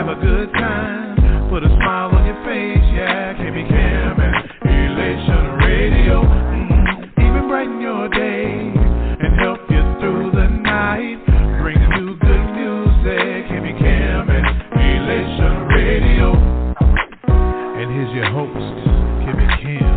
have a good time. Put a smile on your face, yeah. KB Cam and Elation Radio. Even brighten your day and help you through the night. Bringing you good music. KB Cam and Elation Radio. And here's your host, KB Cam.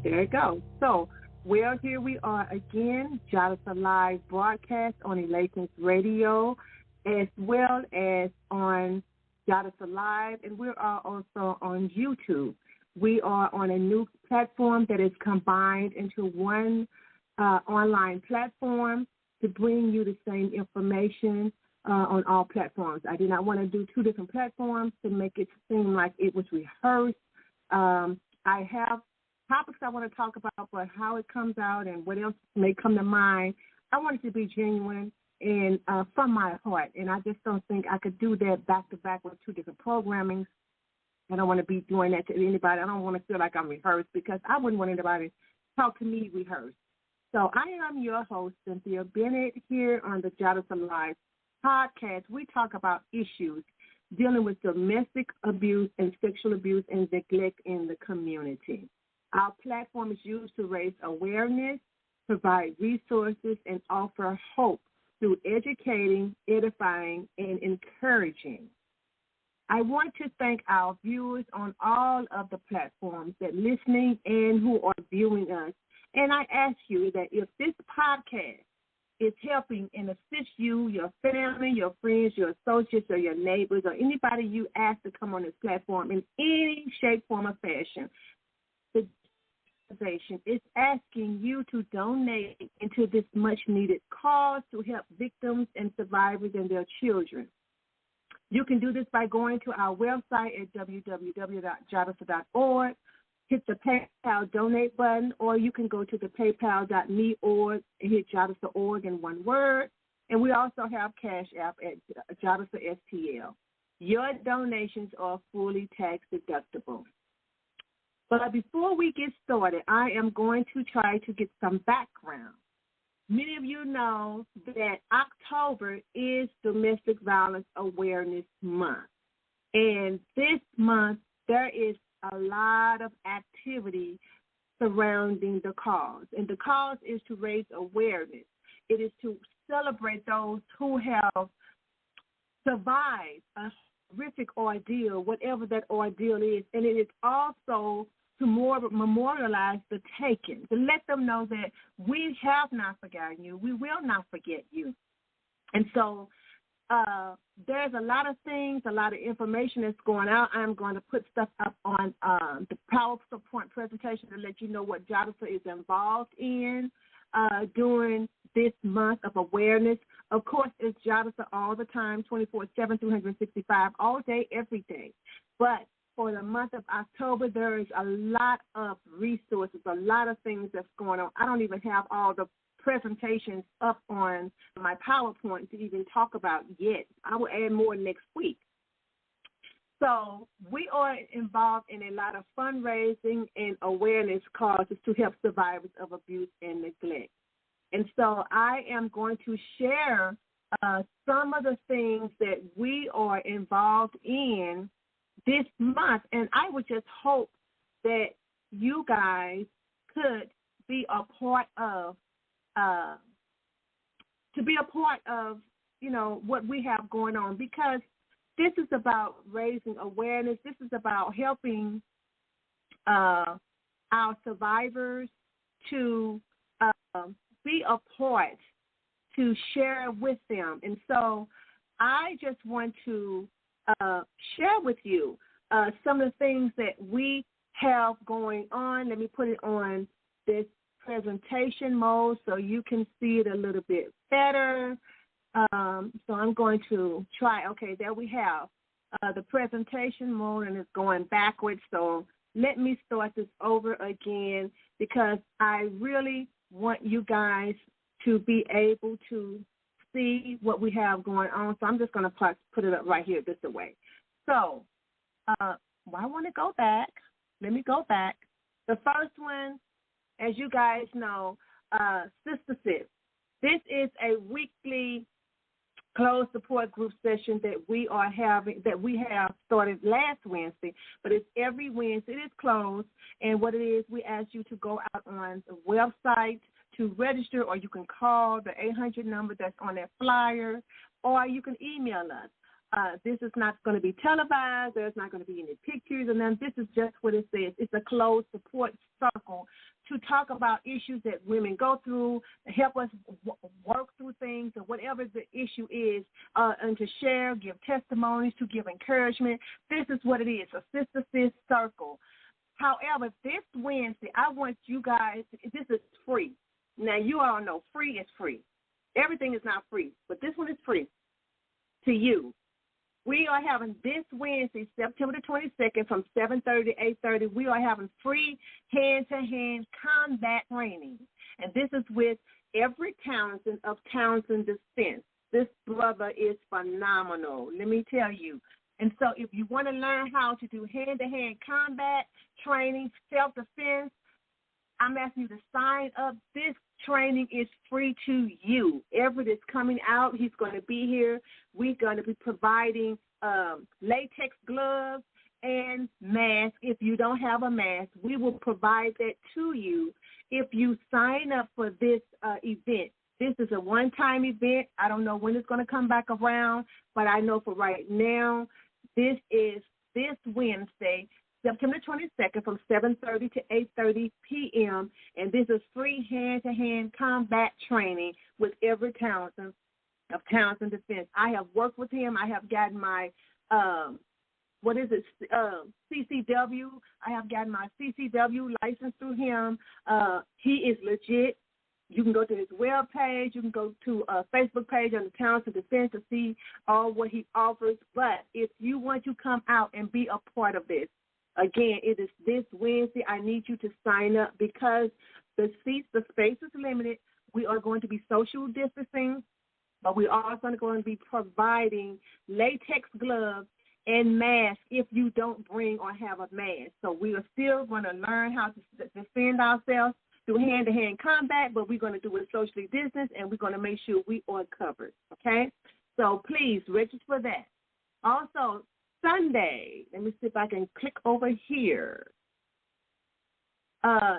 There you go. So, well, here we are again, Jadasa Live broadcast on Elations Radio, as well as on Jadasa Live, and we are also on YouTube. We are on a new platform that is combined into one online platform to bring you the same information on all platforms. I did not want to do 2 different platforms to make it seem like it was rehearsed. I have topics I want to talk about, but how it comes out and what else may come to mind, I want it to be genuine and from my heart. And I just don't think I could do that back-to-back with 2 different programmings. I don't want to be doing that to anybody. I don't want to feel like I'm rehearsed because I wouldn't want anybody to talk to me rehearsed. So I am your host, Cynthia Bennett, here on the Jadasa Live podcast. We talk about issues dealing with domestic abuse and sexual abuse and neglect in the community. Our platform is used to raise awareness, provide resources, and offer hope through educating, edifying, and encouraging. I want to thank our viewers on all of the platforms that listening and who are viewing us. And I ask you that if this podcast is helping and assist you, your family, your friends, your associates, or your neighbors, or anybody you ask to come on this platform in any shape, form, or fashion, the organization is asking you to donate into this much-needed cause to help victims and survivors and their children. You can do this by going to our website at www.jadasa.org, hit the PayPal donate button, or you can go to the paypal.me org and hit Jadasa.org in one word. And we also have Cash App at Jadasa STL. Your donations are fully tax deductible. But before we get started, I am going to try to get some background. Many of you know that October is Domestic Violence Awareness Month. And this month, there is a lot of activity surrounding the cause. And the cause is to raise awareness. It is to celebrate those who have survived a horrific ordeal, whatever that ordeal is. And it is also to memorialize the taken, to let them know that we have not forgotten you. We will not forget you. And so there's a lot of things, a lot of information that's going out. I'm going to put stuff up on the PowerPoint presentation to let you know what Jadasa is involved in during this month of awareness. Of course, it's Jadasa all the time, 24/7, 365, all day, every day. But for the month of October, there is a lot of resources, a lot of things that's going on. I don't even have all the presentations up on my PowerPoint to even talk about yet. I will add more next week. So we are involved in a lot of fundraising and awareness causes to help survivors of abuse and neglect. And so I am going to share some of the things that we are involved in this month, and I would just hope that you guys could be a part of, what we have going on, because this is about raising awareness. This is about helping our survivors to be a part, to share with them. And so I just want to share with you some of the things that we have going on. Let me put it on this presentation mode so you can see it a little bit better. So I'm going to try. Okay, there we have the presentation mode, and it's going backwards. So let me start this over again, because I really want you guys to be able to see what we have going on. So I'm just going to put it up right here this way. So I want to go back. Let me go back. The first one, as you guys know, Sister Sis. This is a weekly closed support group session that we have started last Wednesday, but it's every Wednesday. It is closed, and what it is, we ask you to go out on the website to register, or you can call the 800 number that's on that flyer, or you can email us. This is not going to be televised. There's not going to be any pictures, and then this is just what it says. It's a closed support circle to talk about issues that women go through, help us work through things, or whatever the issue is, and to share, give testimonies, to give encouragement. This is what it is, a Sister Sis circle. However, this Wednesday, I want you guys, this is free. Now, you all know free is free. Everything is not free, but this one is free. to you. We are having this Wednesday, September the 22nd, from 7:30 to 8:30. We are having free hand-to-hand combat training, and this is with Everett Townsend of Townsend Defense. This brother is phenomenal, let me tell you. And so if you want to learn how to do hand-to-hand combat training, self-defense, I'm asking you to sign up. This training is free to you. Everett is coming out. He's going to be here. We're going to be providing latex gloves and masks. If you don't have a mask, we will provide that to you if you sign up for this event. This is a one-time event. I don't know when it's going to come back around, but I know for right now, this is this Wednesday, September 22nd, from 7:30 to 8:30 p.m., and this is free hand-to-hand combat training with Everett Townsend of Townsend Defense. I have worked with him. I have gotten my, CCW. I have gotten my CCW license through him. He is legit. You can go to his web page. You can go to a Facebook page on the Townsend Defense to see all what he offers. But if you want to come out and be a part of this, again, it is this Wednesday. I need you to sign up because the space is limited. We are going to be social distancing, but we are also going to be providing latex gloves and masks if you don't bring or have a mask. So we are still going to learn how to defend ourselves through hand-to-hand combat, but we're going to do it socially distanced, and we're going to make sure we are covered, okay? So please register for that. Also, Sunday, let me see if I can click over here.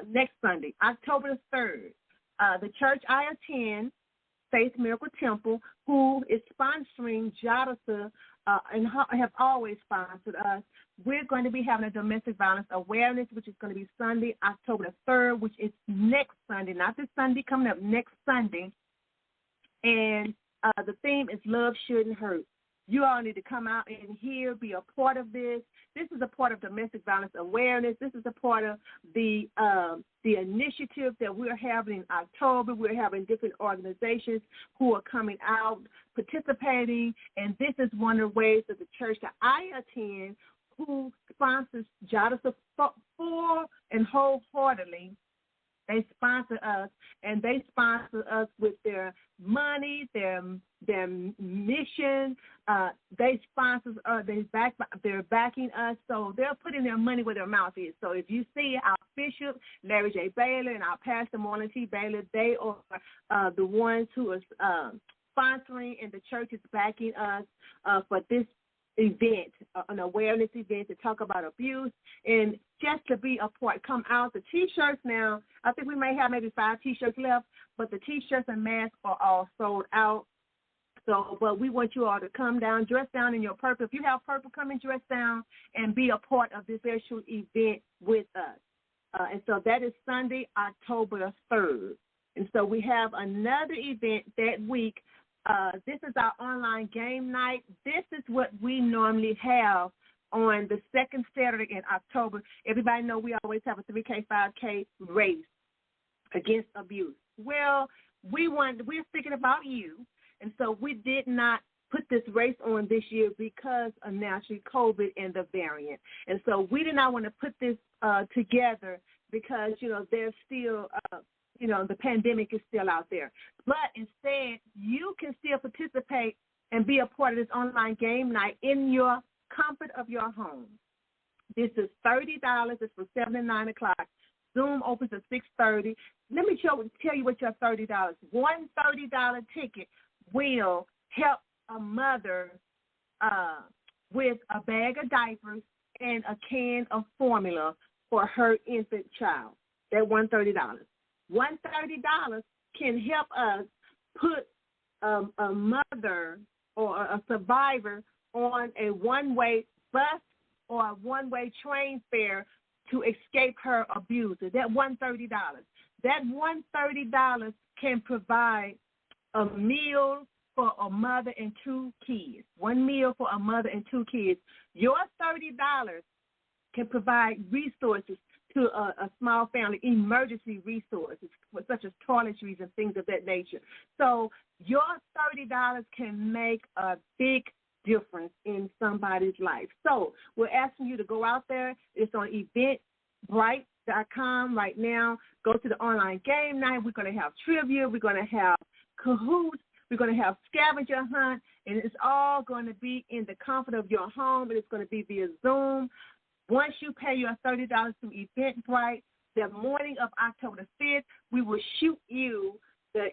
Next Sunday, October the 3rd, the church I attend, Faith Miracle Temple, who is sponsoring Jadasa and have always sponsored us. We're going to be having a domestic violence awareness, which is going to be Sunday, October the 3rd, which is next Sunday, not this Sunday, coming up next Sunday. And the theme is Love Shouldn't Hurt. You all need to come out and hear, be a part of this. This is a part of domestic violence awareness. This is a part of the initiative that we're having in October. We're having different organizations who are coming out, participating, and this is one of the ways that the church that I attend, who sponsors Jadasa full and wholeheartedly. They sponsor us, and they sponsor us with their money, their mission. They sponsor us. They're backing us, so they're putting their money where their mouth is. So if you see our bishop, Larry J. Bailey, and our pastor, Marlon T. Bailey, they are the ones who are sponsoring, and the church is backing us for this event, an awareness event to talk about abuse and just to be a part. Come out. The T-shirts now, I think we may have maybe 5 T-shirts left, but the T-shirts and masks are all sold out. So, but we want you all to come down, dress down in your purple. If you have purple, come and dress down and be a part of this special event with us. And so that is Sunday, October the 3rd. And so we have another event that week. This is our online game night. This is what we normally have on the second Saturday in October. Everybody know we always have a 3K, 5K race against abuse. Well, we're thinking about you, and so we did not put this race on this year because of naturally COVID and the variant. And so we did not want to put this together because, there's still the pandemic is still out there. But instead, you can still participate and be a part of this online game night in your comfort of your home. This is $30. It's from 7 to 9 o'clock. Zoom opens at 6:30. Let me tell you what your $30. One $30 ticket will help a mother with a bag of diapers and a can of formula for her infant child. That $130. $130 can help us put a mother or a survivor on a one-way bus or a one-way train fare to escape her abuser. That $130. That $130 can provide a meal for a mother and 2 kids. One meal for a mother and 2 kids. Your $30 can provide resources to a small family emergency resources, such as toiletries and things of that nature. So your $30 can make a big difference in somebody's life. So we're asking you to go out there. It's on eventbrite.com right now. Go to the online game night. We're going to have trivia. We're going to have Kahoots. We're going to have scavenger hunt, and it's all going to be in the comfort of your home, and it's going to be via Zoom. Once you pay your $30 through Eventbrite, the morning of October the 5th, we will shoot you the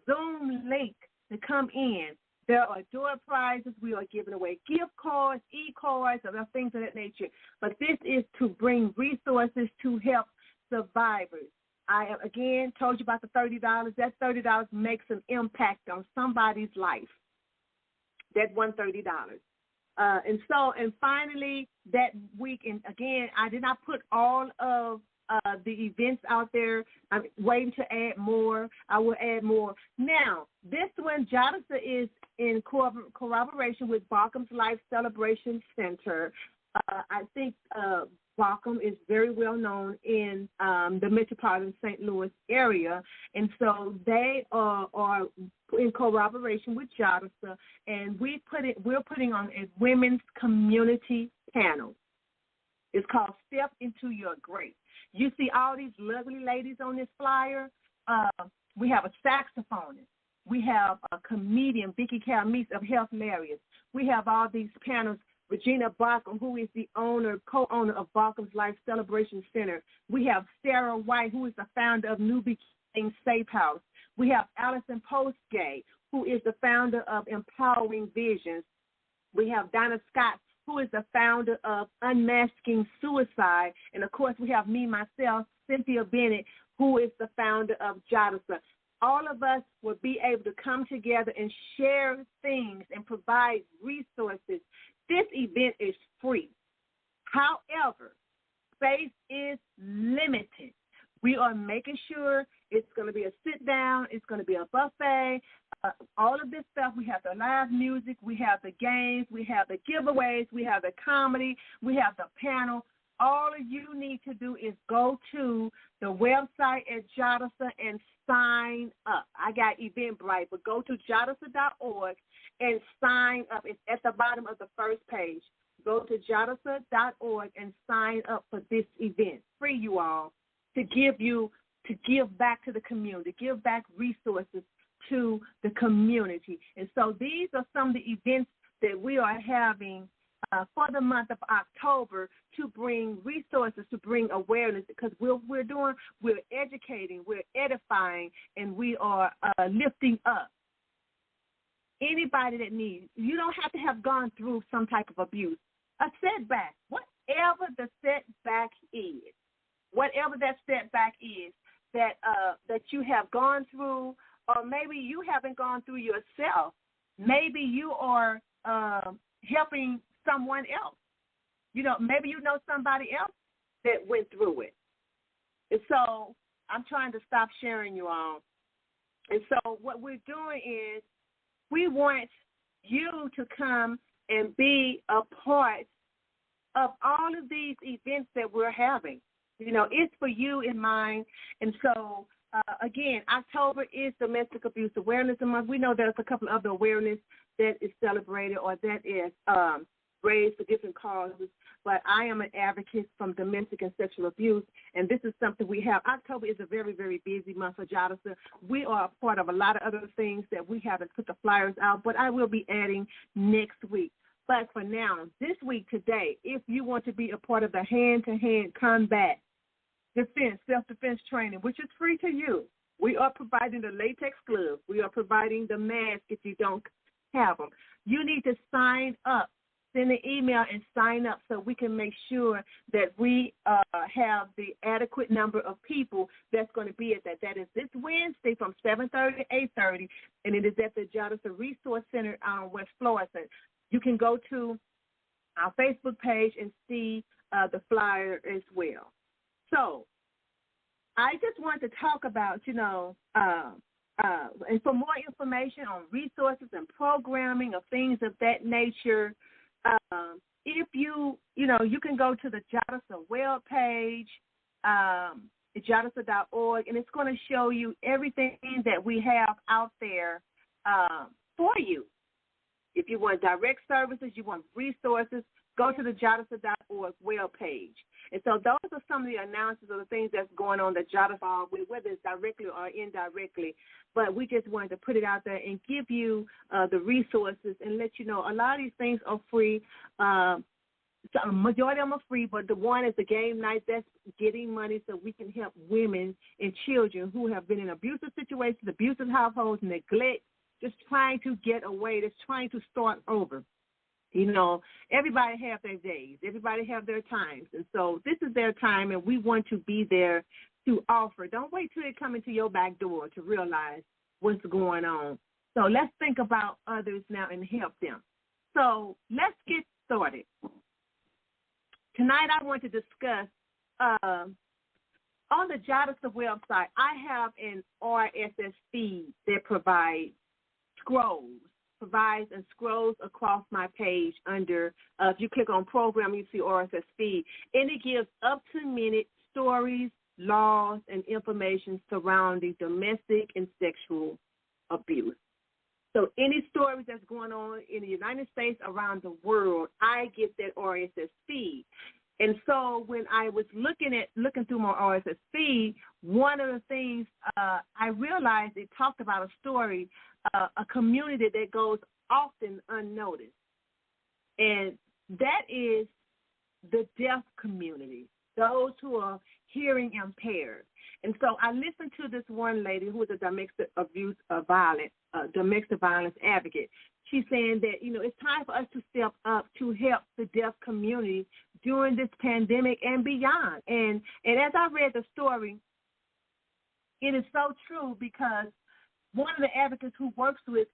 Zoom link to come in. There are door prizes. We are giving away gift cards, e-cards, and things of that nature. But this is to bring resources to help survivors. I have, again, told you about the $30. That $30 makes an impact on somebody's life, that $130. And finally, that week, and again, I did not put all of the events out there. I'm waiting to add more. I will add more. Now, this one, Jadasa is in collaboration with Barkham's Life Celebration Center. I think Barkham is very well known in the metropolitan St. Louis area, and so they are in collaboration with Jadasa, and we're putting on a women's community panel. It's called Step Into Your Grace. You see all these lovely ladies on this flyer. We have a saxophonist. We have a comedian, Vicky Calmise of Health Marius. We have all these panels. Regina Barkham, who is the co-owner of Barkham's Life Celebration Center. We have Sarah White, who is the founder of New Beginning Safe House. We have Allison Postgay, who is the founder of Empowering Visions. We have Donna Scott, who is the founder of Unmasking Suicide. And, of course, we have me, myself, Cynthia Bennett, who is the founder of Jadasa. All of us will be able to come together and share things and provide resources. This event is free. However, space is limited. We are making sure it's going to be a sit-down, it's going to be a buffet, all of this stuff. We have the live music, we have the games, we have the giveaways, we have the comedy, we have the panel. All you need to do is go to the website at Jadasa and sign up. I got Eventbrite, but go to jadasa.org and sign up. It's at the bottom of the first page. Go to jadasa.org and sign up for this event. Free, you all, to give back to the community, give back resources to the community. And so these are some of the events that we are having for the month of October to bring resources, to bring awareness, because we're educating, we're edifying, and we are lifting up anybody that needs. You don't have to have gone through some type of abuse. A setback, whatever the setback is, whatever that setback is that you have gone through, or maybe you haven't gone through yourself. Maybe you are helping someone else. Maybe you know somebody else that went through it. And so I'm trying to stop sharing, you all. And so what we're doing is we want you to come and be a part of all of these events that we're having. It's for you in mind. And so, again, October is Domestic Abuse Awareness Month. We know there's a couple of other awareness that is celebrated or that is raised for different causes, but I am an advocate from domestic and sexual abuse, and this is something we have. October is a very, very busy month for Jadasa. We are a part of a lot of other things that we haven't put the flyers out, but I will be adding next week. But for now, this week, today, if you want to be a part of the hand-to-hand combat defense, self-defense training, which is free to you, we are providing the latex gloves. We are providing the mask if you don't have them. You need to sign up. Send an email and sign up so we can make sure that we have the adequate number of people that's going to be at that. That is this Wednesday from 7:30 to 8:30, and it is at the Jadasa Resource Center on West Florissant. You can go to our Facebook page and see the flyer as well. So I just want to talk about, and for more information on resources and programming of things of that nature, if you can go to the Jadasa web page, Jadasa.org, and it's going to show you everything that we have out there for you. If you want direct services, you want resources, go to the Jadasa.org webpage. And so those are some of the announcements of the things that's going on that Jadasa, whether it's directly or indirectly. But we just wanted to put it out there and give you the resources and let you know a lot of these things are free. So a majority of them are free, but the one is the game night that's getting money so we can help women and children who have been in abusive situations, abusive households, neglect, just trying to get away, just trying to start over. You know, everybody have their days. Everybody have their times. And so this is their time, and we want to be there to offer. Don't wait till they come into your back door to realize what's going on. So let's think about others now and help them. So let's get started. Tonight I want to discuss, on the Jadasa website, I have an RSS feed that provides and scrolls across my page under, if you click on program, you see RSS feed, and it gives up-to-minute stories, laws, and information surrounding domestic and sexual abuse. So any stories that's going on in the United States, around the world, I get that RSS feed. And so when I was looking through my RSS feed, one of the things I realized it talked about a story, a community that goes often unnoticed, and that is the deaf community, those who are hearing impaired. And so I listened to this one lady who is a domestic violence advocate. She's saying that, you know, it's time for us to step up to help the deaf community during this pandemic and beyond. And as I read the story, it is so true, because one of the advocates who works with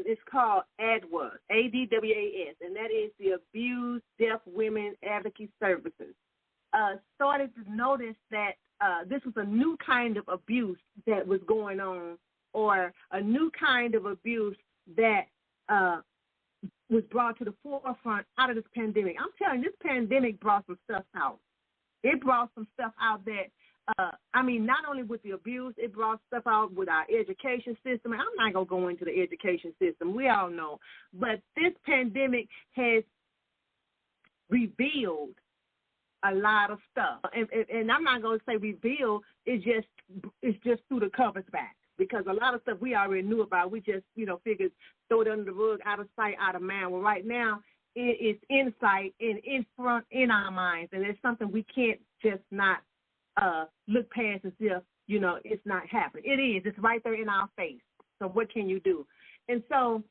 is called ADWAS, ADWAS, and that is the Abused Deaf Women Advocacy Services. Started to notice that this was a new kind of abuse that was going on, or a new kind of abuse that was brought to the forefront out of this pandemic. I'm telling you, this pandemic brought some stuff out. It brought some stuff out that, not only with the abuse, it brought stuff out with our education system. I'm not going to go into the education system. We all know. But this pandemic has revealed a lot of stuff. And I'm not going to say revealed, it's just through the covers back. Because a lot of stuff we already knew about, we just, figured throw it under the rug, out of sight, out of mind. Well, right now, it is in sight and in front in our minds, and it's something we can't just not look past as if, it's not happening. It is. It's right there in our face. So what can you do? And so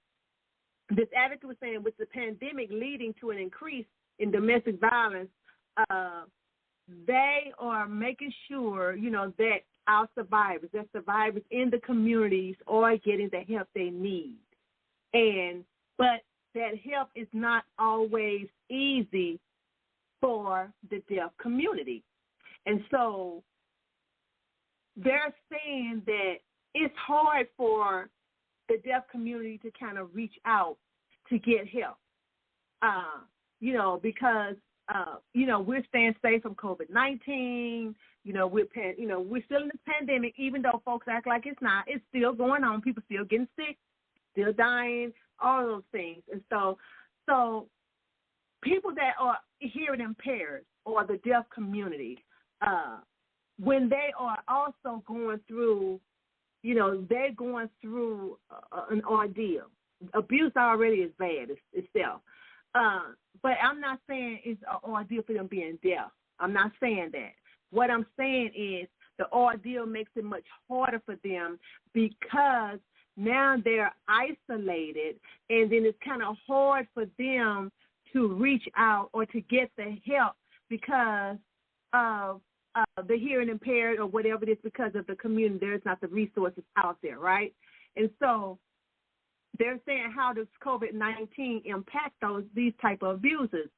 this advocate was saying, with the pandemic leading to an increase in domestic violence, they are making sure, that our survivors in the communities are getting the help they need. But that help is not always easy for the deaf community. And so they're saying that it's hard for the deaf community to kind of reach out to get help, because we're staying safe from COVID-19. We're still in this pandemic, even though folks act like it's not. It's still going on. People still getting sick, still dying, all those things. And so people that are hearing impaired, or the deaf community, when they are also going through, they're going through an ordeal. Abuse already is bad itself. But I'm not saying it's an ordeal for them being deaf. I'm not saying that. What I'm saying is the ordeal makes it much harder for them, because now they're isolated, and then it's kind of hard for them to reach out or to get the help because of the hearing impaired or whatever it is, because of the community. There's not the resources out there, right? And so they're saying, how does COVID-19 impact these type of abusers?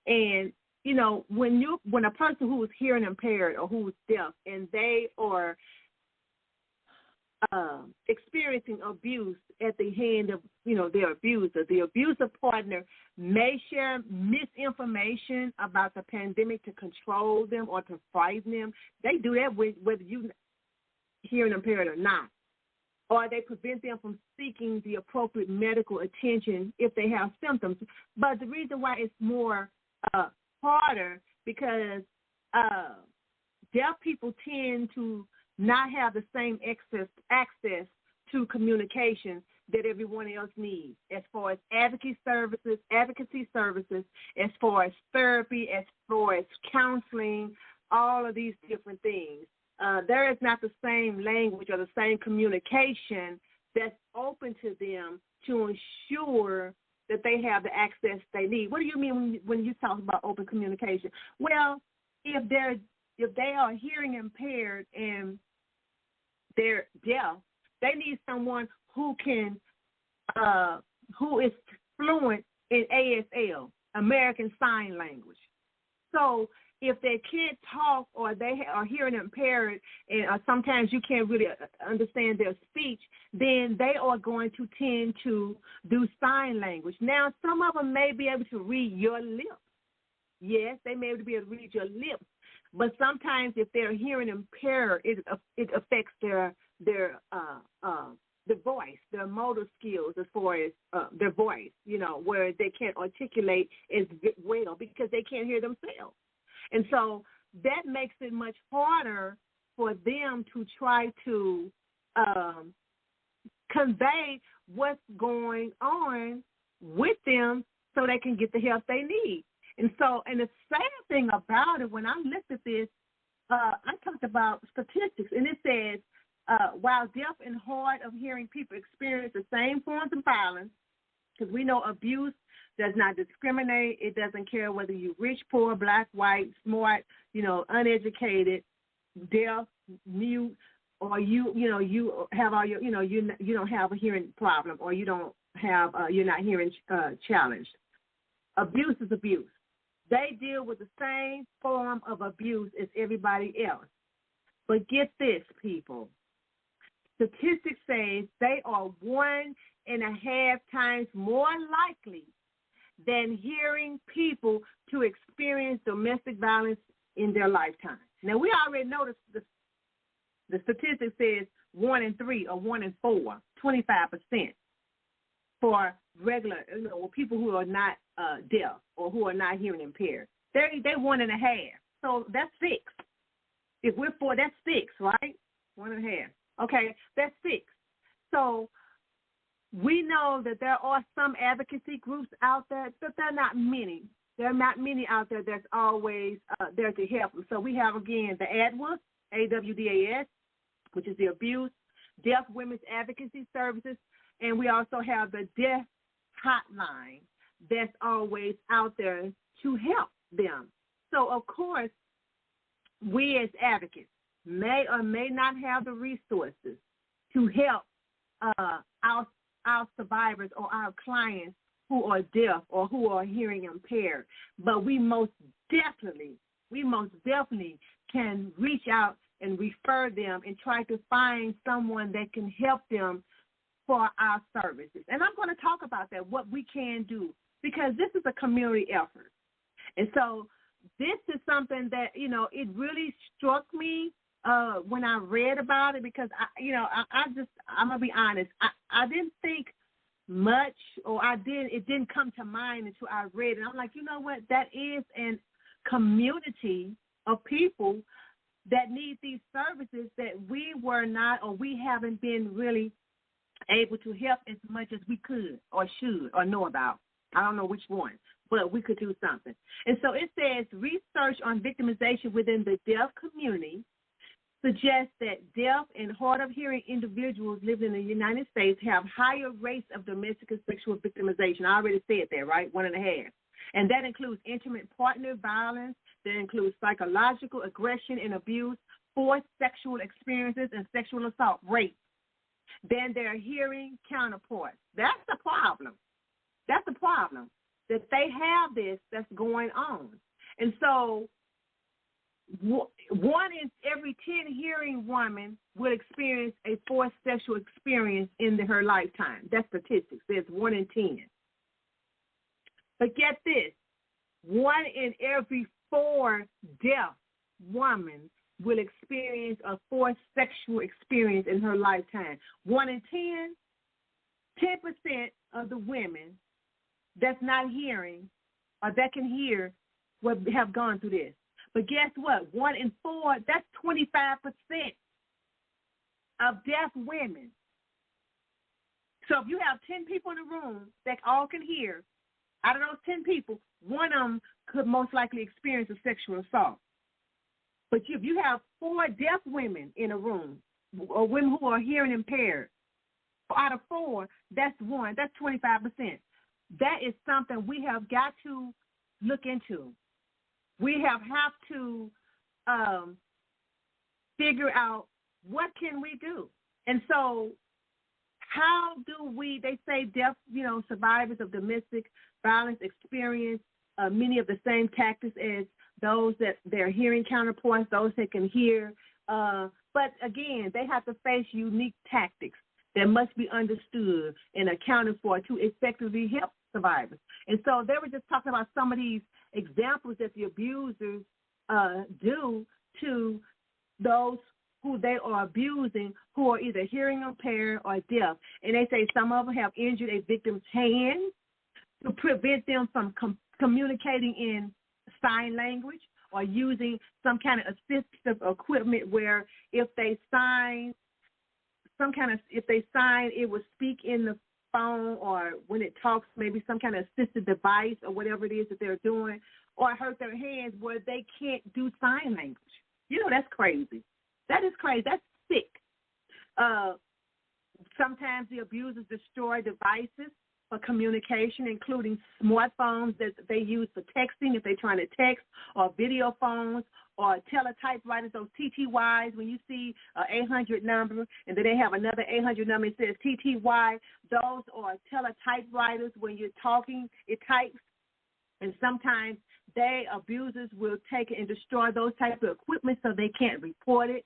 And, when a person who is hearing impaired or who is deaf, and they are experiencing abuse at the hand of, their abuser. The abuser partner may share misinformation about the pandemic to control them or to frighten them. They do that whether you hearing impaired or not. Or they prevent them from seeking the appropriate medical attention if they have symptoms. But the reason why it's more harder because deaf people tend to not have the same access to communication that everyone else needs, as far as advocacy services, as far as therapy, as far as counseling, all of these different things. There is not the same language or the same communication that's open to them to ensure that they have the access they need. What do you mean when you talk about open communication? Well, if they are hearing impaired and they're deaf, they need someone who is fluent in ASL, American Sign Language. So if they can't talk or they are hearing impaired and sometimes you can't really understand their speech, then they are going to tend to do sign language. Now, some of them may be able to read your lips. Yes, they may be able to read your lips. But sometimes if they're hearing impaired, it affects their voice, their motor skills as far as their voice, where they can't articulate as well because they can't hear themselves. And so that makes it much harder for them to try to convey what's going on with them so they can get the help they need. And the sad thing about it, when I looked at this, I talked about statistics, and it says, while deaf and hard of hearing people experience the same forms of violence, because we know abuse does not discriminate. It doesn't care whether you're rich, poor, black, white, smart, uneducated, deaf, mute, or you have all your, you don't have a hearing problem, or you don't have, you're not hearing challenged. Abuse is abuse. They deal with the same form of abuse as everybody else. But get this, people. Statistics say they are 1.5 times more likely than hearing people to experience domestic violence in their lifetime. Now, we already know the statistics says 1 in 3 or 1 in 4, 25% for regular, people who are not deaf or who are not hearing impaired. They're 1.5. So that's 6. If we're 4, that's 6, right? 1.5. Okay, that's 6. So we know that there are some advocacy groups out there, but there are not many. There are not many out there that's always there to help them. So we have, again, the ADWAS, AWDAS, which is the Abuse, Deaf Women's Advocacy Services, and we also have the Deaf Hotline that's always out there to help them. So, of course, we as advocates may or may not have the resources to help our survivors or our clients who are deaf or who are hearing impaired. But we most definitely can reach out and refer them and try to find someone that can help them for our services. And I'm going to talk about that, what we can do, because this is a community effort. And so this is something that, it really struck me when I read about it, because, I'm going to be honest, I didn't think much, or it didn't come to mind until I read it. I'm like, you know what, that is a community of people that need these services that we were not, or we haven't been really able to help as much as we could or should or know about. I don't know which one, but we could do something. And so it says research on victimization within the deaf community suggests that deaf and hard of hearing individuals living in the United States have higher rates of domestic and sexual victimization. I already said that, right? 1.5. And that includes intimate partner violence, that includes psychological aggression and abuse, forced sexual experiences, and sexual assault rates than their hearing counterparts. That's the problem. That's the problem, that they have this that's going on. And so 1 in every 10 hearing women will experience a forced sexual experience in her lifetime. That statistic says 1 in 10. But get this, 1 in every 4 deaf women will experience a forced sexual experience in her lifetime. 1 in 10% of the women that's not hearing or that can hear will have gone through this. But guess what? 1 in 4, that's 25% of deaf women. So if you have 10 people in the room that all can hear, out of those 10 people, 1 of them could most likely experience a sexual assault. But if you have 4 deaf women in a room, or women who are hearing impaired, out of 4, that's 1. That's 25%. That is something we have got to look into. We have to figure out what can we do. And so how do we, they say deaf, survivors of domestic violence experience many of the same tactics as those that their hearing counterparts, those that can hear. But again, they have to face unique tactics that must be understood and accounted for to effectively help survivors. And so they were just talking about some of these examples that the abusers do to those who they are abusing who are either hearing impaired or deaf. And they say some of them have injured a victim's hand to prevent them from communicating in sign language or using some kind of assistive equipment where if they sign, it will speak in the phone, or when it talks, maybe some kind of assistive device or whatever it is that they're doing, or hurt their hands where they can't do sign language. That's crazy. That is crazy. That's sick. Sometimes the abusers destroy devices for communication, including smartphones that they use for texting if they're trying to text, or video phones, or teletypewriters, those TTYs. When you see an 800 number and then they have another 800 number, it says TTY. Those are teletypewriters. When you're talking, it types. And sometimes abusers will take it and destroy those type of equipment so they can't report it.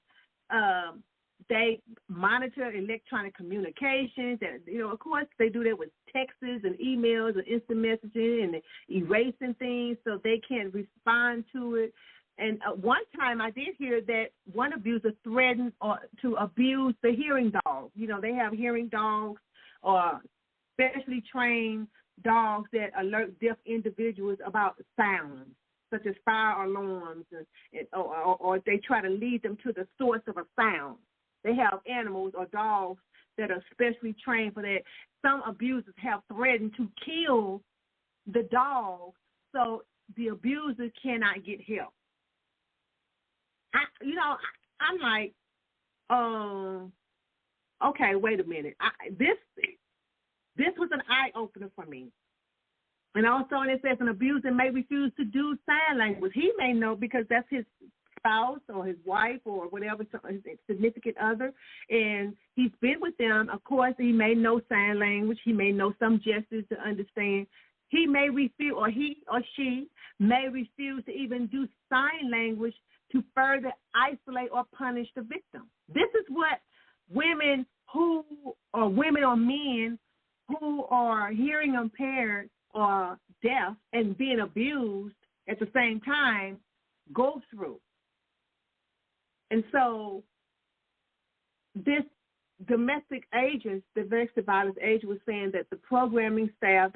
They monitor electronic communications, and of course, they do that with texts and emails and instant messaging and erasing things so they can't respond to it. And one time, I did hear that one abuser threatened to abuse the hearing dog. They have hearing dogs or specially trained dogs that alert deaf individuals about sounds, such as fire alarms, or they try to lead them to the source of a sound. They have animals or dogs that are specially trained for that. Some abusers have threatened to kill the dog so the abuser cannot get help. I'm like, okay, wait a minute. This was an eye-opener for me. And also, it says an abuser may refuse to do sign language. He may know because that's his spouse or his wife or whatever, his significant other, and he's been with them. Of course, he may know sign language. He may know some gestures to understand. He may refuse, or he or she may refuse to even do sign language to further isolate or punish the victim. This is what women or men who are hearing impaired or deaf and being abused at the same time go through. And so this domestic agents, the domestic violence agent, was saying that the program staff,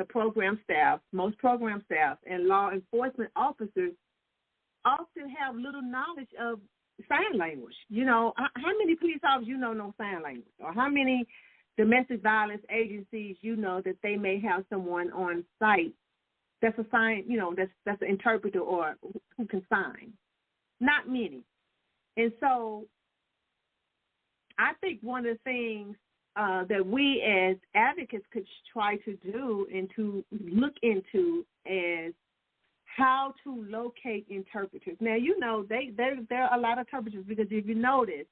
most program staff, and law enforcement officers often have little knowledge of sign language. How many police officers know sign language? Or how many domestic violence agencies that they may have someone on site that's a sign, that's an interpreter or who can sign? Not many. And so I think one of the things that we as advocates could try to do and to look into is how to locate interpreters. Now, there are a lot of interpreters because if you notice,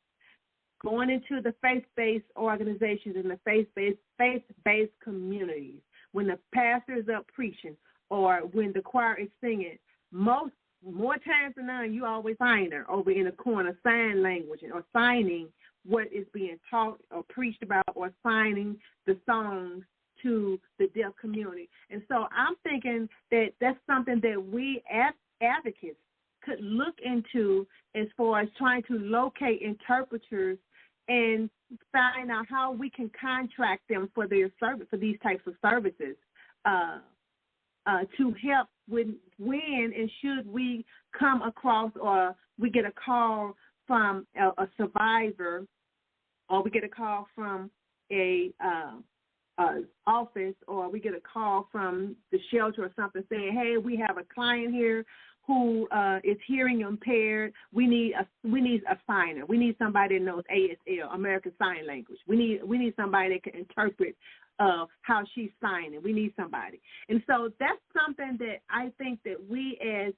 going into the faith-based organizations and the faith-based communities, when the pastor is up preaching or when the choir is singing, most more times than none, you always find her over in the corner sign language or signing what is being taught or preached about or signing the songs to the deaf community. And so I'm thinking that that's something that we as advocates could look into as far as trying to locate interpreters and find out how we can contract them for their service, for these types of services, to help when and should we come across or we get a call from a survivor, or we get a call from a office, or we get a call from the shelter or something saying, hey, we have a client here who is hearing impaired. We need a signer. We need somebody that knows ASL, American Sign Language. We need somebody that can interpret how she's signing. We need somebody. And so that's something that I think that we as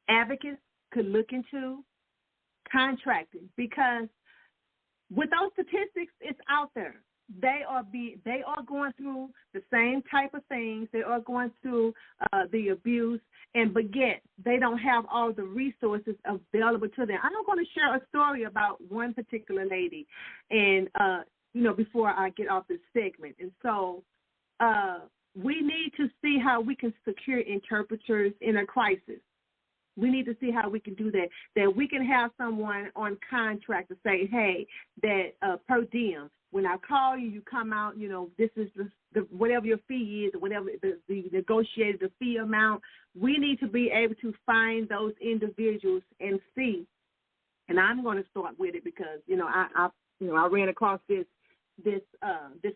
advocates could look into, contracting, because with those statistics, it's out there. They are going through the same type of things. They are going through the abuse, but yet they don't have all the resources available to them. I'm going to share a story about one particular lady, and before I get off this segment. And so we need to see how we can secure interpreters in a crisis. We need to see how we can do that we can have someone on contract to say, hey, that per diem, when I call you, you come out, this is the whatever your fee is, or whatever the negotiated the fee amount. We need to be able to find those individuals and see. And I'm going to start with it because, I ran across this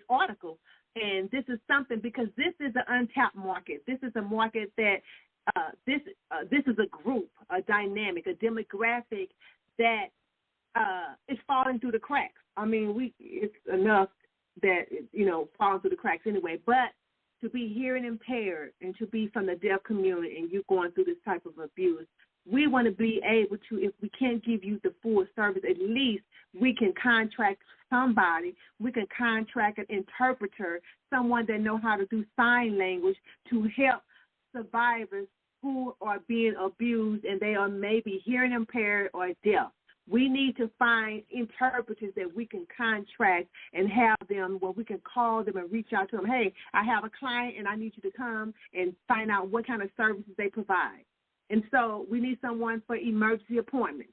article, and this is something because this is an untapped market. This is a market that this is a group, a dynamic, a demographic that is falling through the cracks. I mean, it's enough that falling through the cracks anyway. But to be hearing impaired and to be from the deaf community and you going through this type of abuse, we want to be able to, if we can't give you the full service, at least we can contract somebody. We can contract an interpreter, someone that knows how to do sign language to help survivors who are being abused and they are maybe hearing impaired or deaf. We need to find interpreters that we can contract and have them where we can call them and reach out to them. Hey, I have a client and I need you to come and find out what kind of services they provide. And so we need someone for emergency appointments,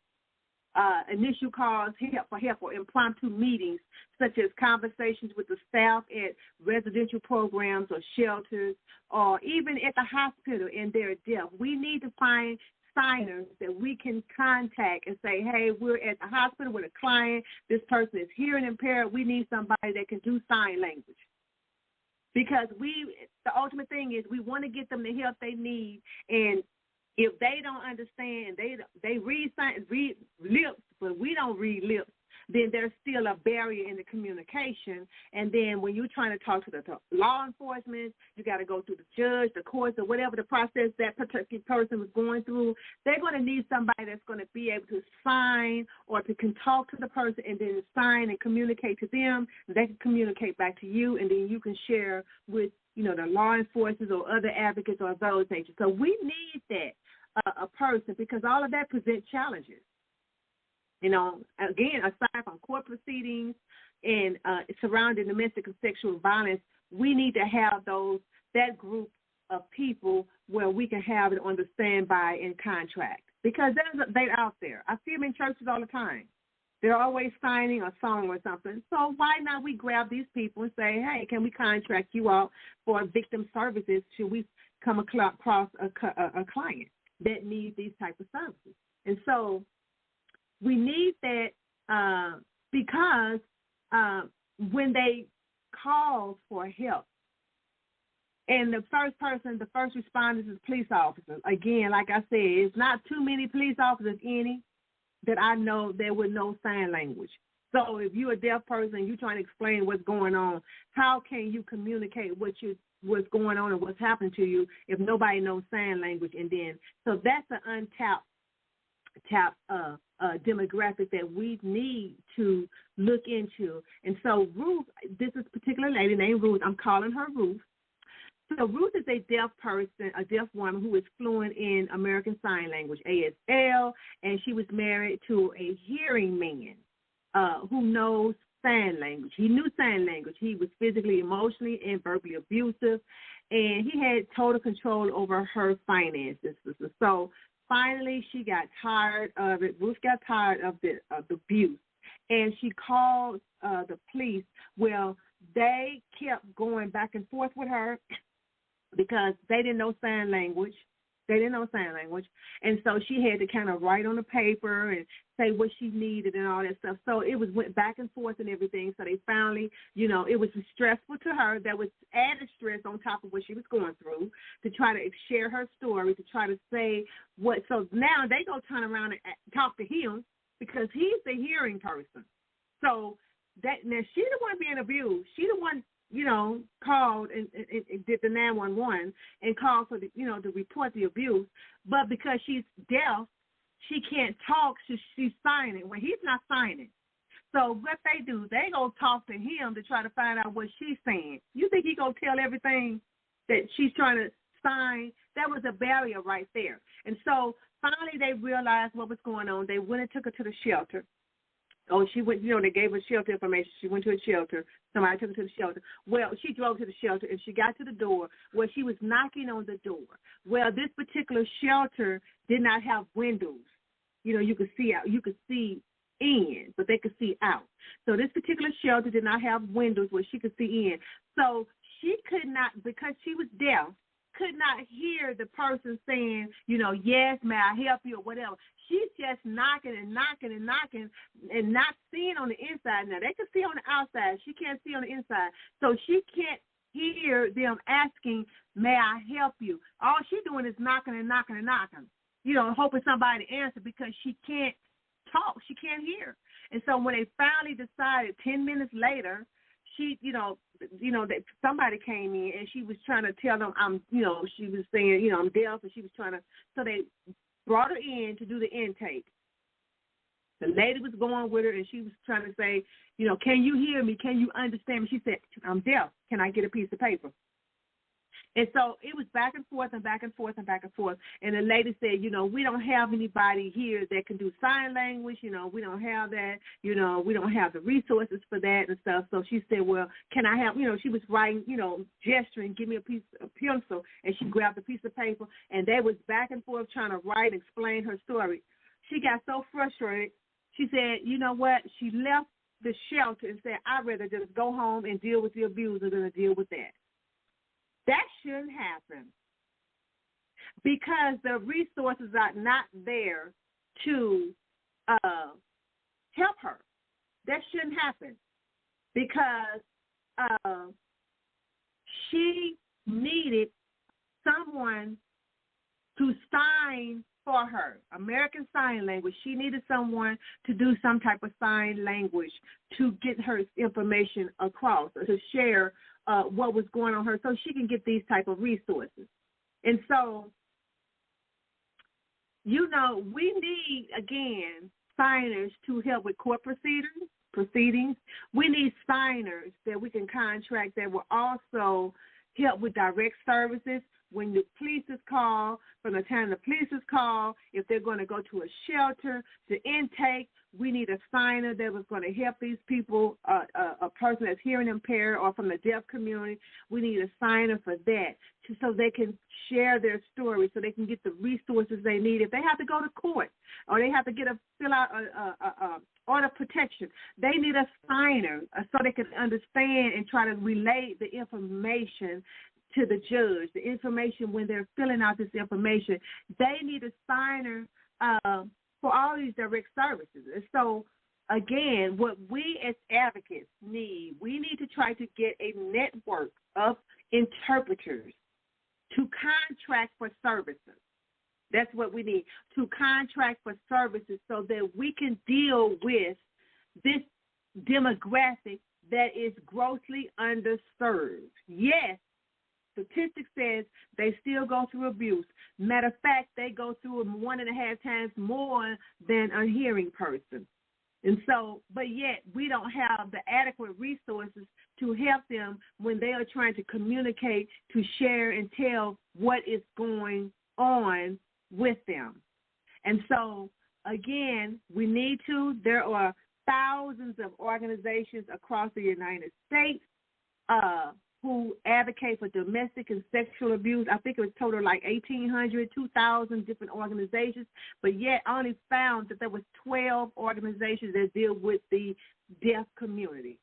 initial calls, help or impromptu meetings, such as conversations with the staff at residential programs or shelters, or even at the hospital and they're deaf. We need to find signers that we can contact and say, hey, we're at the hospital with a client. This person is hearing impaired. We need somebody that can do sign language. Because the ultimate thing is we want to get them the help they need, and if they don't understand, they read lips, but we don't read lips, then there's still a barrier in the communication. And then when you're trying to talk to the law enforcement, you got to go through the judge, the courts, or whatever the process that particular person was going through. They're going to need somebody that's going to be able to sign or can talk to the person and then sign and communicate to them. They can communicate back to you, and then you can share with the law enforcement or other advocates or those natures. So we need that. A person, because all of that presents challenges. Again, aside from court proceedings and surrounding domestic and sexual violence, we need to have that group of people where we can have it on the standby and contract, because they're out there. I see them in churches all the time. They're always signing a song or something. So why not we grab these people and say, hey, can we contract you out for victim services should we come across a client that need these type of services? And so we need that because when they call for help, and the first responders is police officers. Again, like I said, it's not too many police officers, any, that I know that would know sign language. So if you're a deaf person, you're trying to explain what's going on, how can you communicate what's going on and what's happening to you if nobody knows sign language? And then, so that's an untapped demographic that we need to look into. And so Ruth, this is a particular lady named Ruth. I'm calling her Ruth. So Ruth is a deaf person, a deaf woman who is fluent in American Sign Language, ASL, and she was married to a hearing man who knows sign language. He knew sign language. He was physically, emotionally, and verbally abusive, and he had total control over her finances. So finally, she got tired of it. Ruth got tired of the abuse, and she called the police. Well, they kept going back and forth with her because they didn't know sign language. And so she had to kind of write on the paper and say what she needed and all that stuff. So it went back and forth and everything. So they finally, it was stressful to her. That was added stress on top of what she was going through to try to share her story, to try to say what. So now they go turn around and talk to him because he's the hearing person. So now she's the one being abused. She's the one, called and did the 911 and called for to report the abuse. But because she's deaf, she can't talk. She's signing. Well, he's not signing. So what they do, they go talk to him to try to find out what she's saying. You think he gonna tell everything that she's trying to sign? That was a barrier right there. And so finally they realized what was going on. They went and took her to the shelter. Oh, she went, they gave her shelter information. She went to a shelter. Somebody took her to the shelter. Well, she drove to the shelter, and she got to the door where she was knocking on the door. Well, this particular shelter did not have windows. You could see out. You could see in, but they could see out. So this particular shelter did not have windows where she could see in. So she could not, because she was deaf, could not hear the person saying, yes, may I help you or whatever. She's just knocking and knocking and knocking and not seeing on the inside. Now, they can see on the outside. She can't see on the inside. So she can't hear them asking, may I help you? All she's doing is knocking and knocking and knocking, hoping somebody to answer because she can't talk. She can't hear. And so when they finally decided 10 minutes later, she, that somebody came in and she was trying to tell them she was saying, I'm deaf, and she was trying to, so they brought her in to do the intake. The lady was going with her, and she was trying to say, can you hear me? Can you understand me? She said, I'm deaf. Can I get a piece of paper? And so it was back and forth and back and forth and back and forth. And the lady said, we don't have anybody here that can do sign language. We don't have that. We don't have the resources for that and stuff. So she said, well, can I have, she was writing, gesturing, give me a piece of pencil. And she grabbed a piece of paper. And they was back and forth trying to write and explain her story. She got so frustrated. She said, you know what? She left the shelter and said, I'd rather just go home and deal with the abuser than to deal with that. That shouldn't happen because the resources are not there to help her. That shouldn't happen because she needed someone to sign for her, American Sign Language. She needed someone to do some type of sign language to get her information across or to share what was going on her so she can get these type of resources. And so, we need, again, signers to help with court proceedings. We need signers that we can contract that will also help with direct services. When the police is called, from the time the police is called, if they're going to go to a shelter, to intake, we need a signer that was going to help these people, a person that's hearing impaired or from the deaf community. We need a signer for that so they can share their story, so they can get the resources they need. If they have to go to court or they have to fill out a order of protection, they need a signer so they can understand and try to relay the information to the judge, the information when they're filling out this information. They need a signer for all these direct services. And so, again, what we as advocates need, we need to try to get a network of interpreters to contract for services. That's what we need, to contract for services so that we can deal with this demographic that is grossly underserved. Yes, statistics says they still go through abuse. Matter of fact, they go through it 1.5 times more than a hearing person. And so, but yet we don't have the adequate resources to help them when they are trying to communicate, to share and tell what is going on with them. And so, again, there are thousands of organizations across the United States who advocate for domestic and sexual abuse. I think it was total like 1,800, 2,000 different organizations, but yet I only found that there was 12 organizations that deal with the deaf community.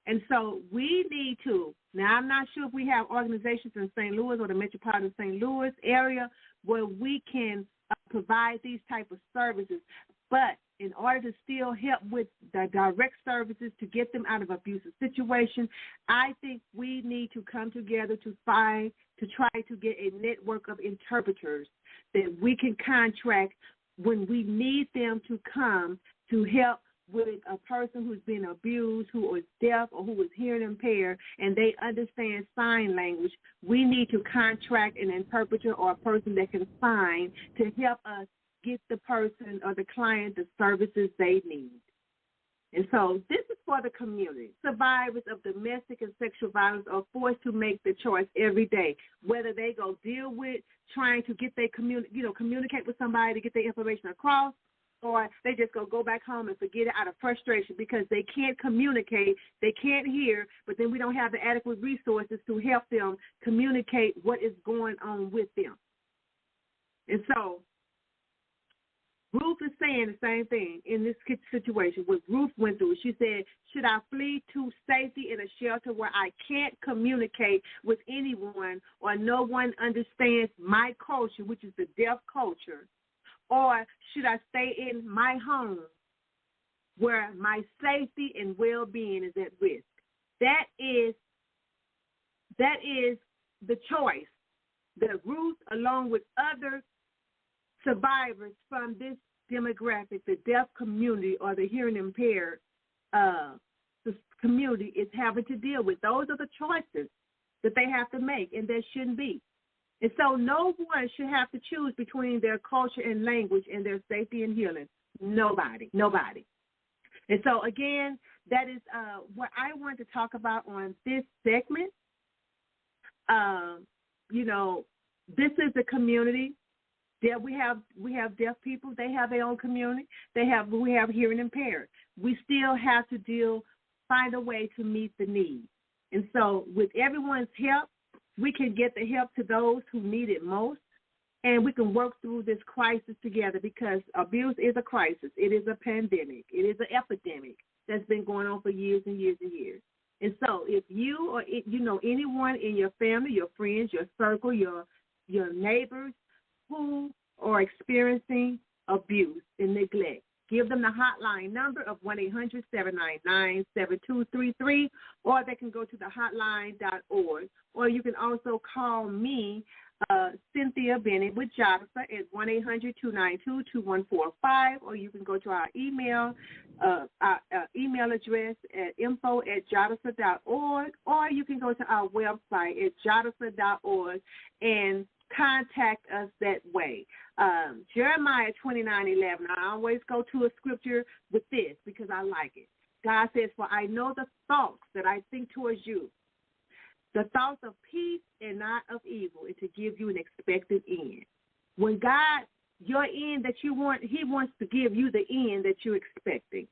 And so we need to, now I'm not sure if we have organizations in St. Louis or the metropolitan St. Louis area where we can provide these type of services, but in order to still help with the direct services to get them out of abusive situations, I think we need to come together to try to get a network of interpreters that we can contract when we need them to come to help with a person who's been abused, who is deaf or who is hearing impaired, and they understand sign language. We need to contract an interpreter or a person that can sign to help us get the person or the client the services they need. And so this is for the community. Survivors of domestic and sexual violence are forced to make the choice every day, whether they go deal with trying to get their communicate with somebody to get their information across, or they just go back home and forget it out of frustration because they can't communicate, they can't hear, but then we don't have the adequate resources to help them communicate what is going on with them. And so Ruth is saying the same thing in this situation. What Ruth went through, she said, should I flee to safety in a shelter where I can't communicate with anyone or no one understands my culture, which is the deaf culture, or should I stay in my home where my safety and well-being is at risk? That is the choice that Ruth, along with other survivors from this demographic, the deaf community or the hearing impaired community, is having to deal with. Those are the choices that they have to make, and there shouldn't be. And so no one should have to choose between their culture and language and their safety and healing. Nobody. And so, again, that is what I want to talk about on this segment. This is a community. We have deaf people. They have their own community. We have hearing impaired. We still have to find a way to meet the need. And so with everyone's help, we can get the help to those who need it most, and we can work through this crisis together, because abuse is a crisis. It is a pandemic. It is an epidemic that's been going on for years and years and years. And so if you or anyone in your family, your friends, your circle, your neighbors who are experiencing abuse and neglect, give them the hotline number of 1-800-799-7233, or they can go to the hotline.org, or you can also call me, Cynthia Bennett with Jadasa at 1-800-292-2145, or you can go to our email address at info@jadasa.org, or you can go to our website at jadasa.org and contact us that way. Jeremiah 29:11. I always go to a scripture with this because I like it. God says, "For I know the thoughts that I think towards you, the thoughts of peace and not of evil, and to give you an expected end." When God, your end that you want, He wants to give you the end that you're expecting.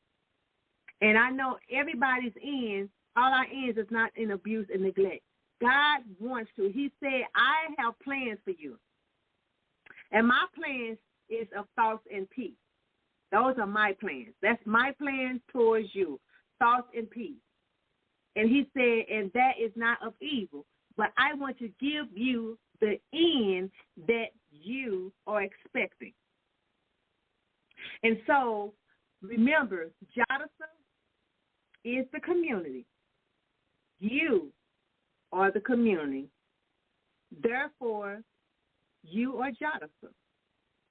And I know everybody's end, all our ends is not in abuse and neglect. God wants to. He said, "I have plans for you. And my plans is of thoughts and peace." Those are my plans. That's my plans towards you, thoughts and peace. And He said, and that is not of evil, but I want to give you the end that you are expecting. And so, remember, Jadasa is the community. You are the community. Therefore, you are Jadasa.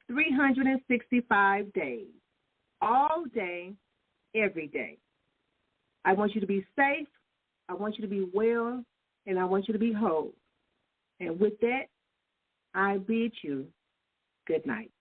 365 days, all day, every day. I want you to be safe. I want you to be well, and I want you to be whole. And with that, I bid you good night.